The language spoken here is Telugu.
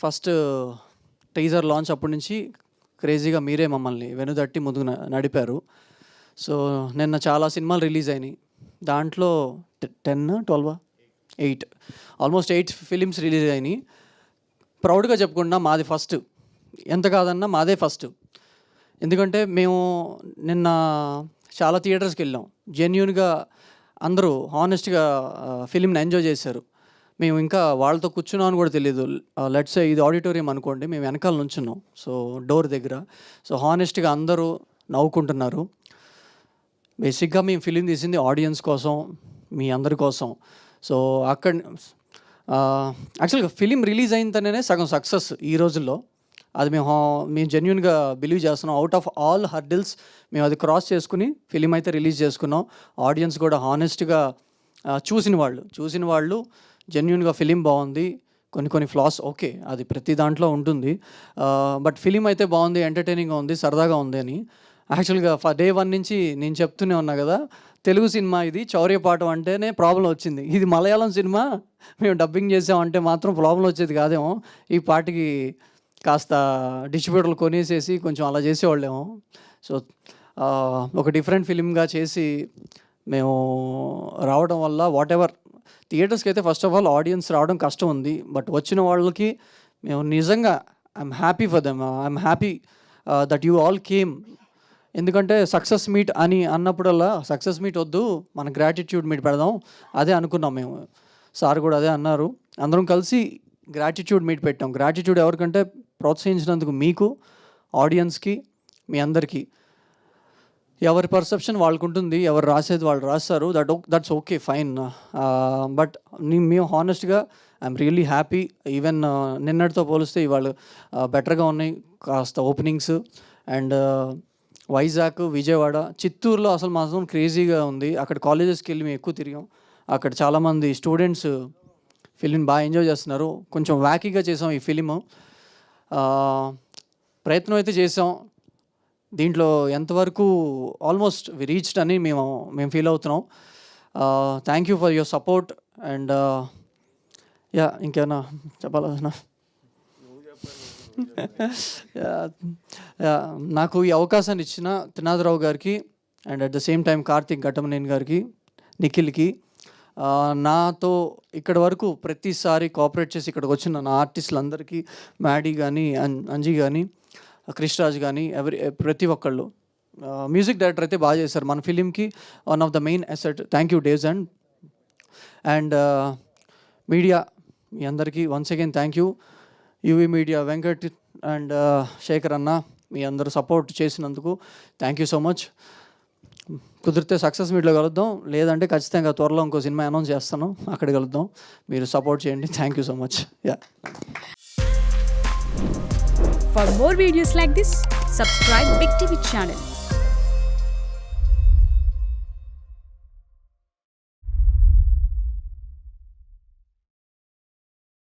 ఫస్ట్ టీజర్ లాంచ్ అప్పటి నుంచి క్రేజీగా మీరే మమ్మల్ని వెనుదట్టి ముందుకు నడిపారు. సో నిన్న చాలా సినిమాలు రిలీజ్ అయినాయి. దాంట్లో 8 ఆల్మోస్ట్ 8 ఫిలిమ్స్ రిలీజ్ అయినాయి. ప్రౌడ్గా చెప్పుకుంటున్నా మాది ఫస్ట్, ఎంత కాదన్నా మాదే ఫస్ట్. ఎందుకంటే మేము నిన్న చాలా థియేటర్స్కి వెళ్ళాం. జెన్యూన్గా అందరూ హానెస్ట్గా ఫిలింని ఎంజాయ్ చేశారు. మేము ఇంకా వాళ్ళతో కూర్చున్నాం అని కూడా తెలియదు. లెట్స్ ఇది ఆడిటోరియం అనుకోండి, మేము వెనకాల నుంచున్నాం, సో డోర్ దగ్గర. సో హానెస్ట్గా అందరూ నవ్వుకుంటున్నారు. బేసిక్గా మేము ఫిలిం తీసింది ఆడియన్స్ కోసం, మీ అందరి కోసం. సో అక్కడ యాక్చువల్గా ఫిలిం రిలీజ్ అయిన సగం సక్సెస్ ఈ రోజుల్లో. అది మేము జెన్యూన్గా బిలీవ్ చేస్తున్నాం. అవుట్ ఆఫ్ ఆల్ హర్డిల్స్ మేము అది క్రాస్ చేసుకుని ఫిలిం అయితే రిలీజ్ చేసుకున్నాం. ఆడియన్స్ కూడా హానెస్ట్గా చూసిన వాళ్ళు జెన్యూన్గా ఫిలిం బాగుంది, కొన్ని ఫ్లాస్ ఓకే, అది ప్రతి దాంట్లో ఉంటుంది, బట్ ఫిలిం అయితే బాగుంది, ఎంటర్టైనింగ్గా ఉంది, సరదాగా ఉంది అని. యాక్చువల్గా డే 1 నుంచి నేను చెప్తూనే ఉన్నా కదా, తెలుగు సినిమా ఇది, చౌర్యపాఠం అంటేనే ప్రాబ్లం వచ్చింది. ఇది మలయాళం సినిమా, మేము డబ్బింగ్ చేసామంటే మాత్రం ప్రాబ్లం వచ్చేది కాదేమో. ఈ పాటికి కాస్త డిస్ట్రిబ్యూటర్లు కొనేసేసి కొంచెం అలా చేసేవాళ్ళేమో. సో ఒక డిఫరెంట్ ఫిలింగా చేసి మేము రావడం వల్ల వాట్ ఎవర్ థియేటర్స్కి అయితే ఫస్ట్ ఆఫ్ ఆల్ ఆడియన్స్ రావడం కష్టం ఉంది, బట్ వచ్చిన వాళ్ళకి మేము నిజంగా I'm happy for them. I'm happy that you all came. ఎందుకంటే సక్సెస్ మీట్ అని అన్నప్పుడల్లా సక్సెస్ మీట్ వద్దు, మన గ్రాటిట్యూడ్ మీట్ పెడదాం, అదే అనుకున్నాం మేము. సార్ కూడా అదే అన్నారు. అందరం కలిసి గ్రాటిట్యూడ్ మీట్ పెట్టాం. గ్రాటిట్యూడ్ ఎవరికంటే ప్రోత్సహించినందుకు మీకు, ఆడియన్స్కి, మీ అందరికీ. ఎవరి పర్సెప్షన్ వాళ్ళకు ఉంటుంది, ఎవరు రాసేది వాళ్ళు రాస్తారు, దట్స్ ఓకే, ఫైన్. బట్ మేము హానెస్ట్గా ఐఎమ్ రియల్లీ హ్యాపీ. ఈవెన్ నిన్నటితో పోలిస్తే ఇవాళ బెటర్గా ఉన్నాయి కాస్త ఓపెనింగ్స్. అండ్ వైజాగ్, విజయవాడ, చిత్తూరులో అసలు మాత్రం క్రేజీగా ఉంది. అక్కడ కాలేజెస్కి వెళ్ళి మేము ఎక్కువ తిరిగాం. అక్కడ చాలామంది స్టూడెంట్స్ ఫిలిం బాగా ఎంజాయ్ చేస్తున్నారు. కొంచెం వ్యాకీగా చేసాం ఈ ఫిలిము. ప్రయత్నం అయితే చేసాం. దీంట్లో ఎంతవరకు ఆల్మోస్ట్ వి రీచ్డ్ అని మేము ఫీల్ అవుతున్నాం. Thank you for your support. And ఇంకేమైనా చెప్పాలన్నా? నాకు ఈ అవకాశాన్ని ఇచ్చిన త్రినాథరావు గారికి and at the same time Karthik Ghattamaneni గారికి, నిఖిల్కి, నాతో ఇక్కడ వరకు ప్రతిసారి కోఆపరేట్ చేసి ఇక్కడికి వచ్చిన నా ఆర్టిస్టులందరికీ, మ్యాడీ కానీ, అంజీ కానీ, క్రిష్రాజ్ కానీ, ప్రతి ఒక్కళ్ళు. మ్యూజిక్ డైరెక్టర్ అయితే బాగా చేశారు మన ఫిలింకి, one of the main asset. Thank you days. And media మీ అందరికీ once again thank you. UV media, Venkat and Shekhar అన్న, మీ అందరూ సపోర్ట్ చేసినందుకు థ్యాంక్ యూ సో మచ్. కుదిరితే సక్సెస్ మీట్లో కలుద్దాం, లేదంటే ఖచ్చితంగా త్వరలో ఇంకో సినిమా అనౌన్స్ చేస్తాను, అక్కడ కలుద్దాం. మీరు సపోర్ట్ చేయండి. Thank you so much. For more videos like this, subscribe Big TV channel.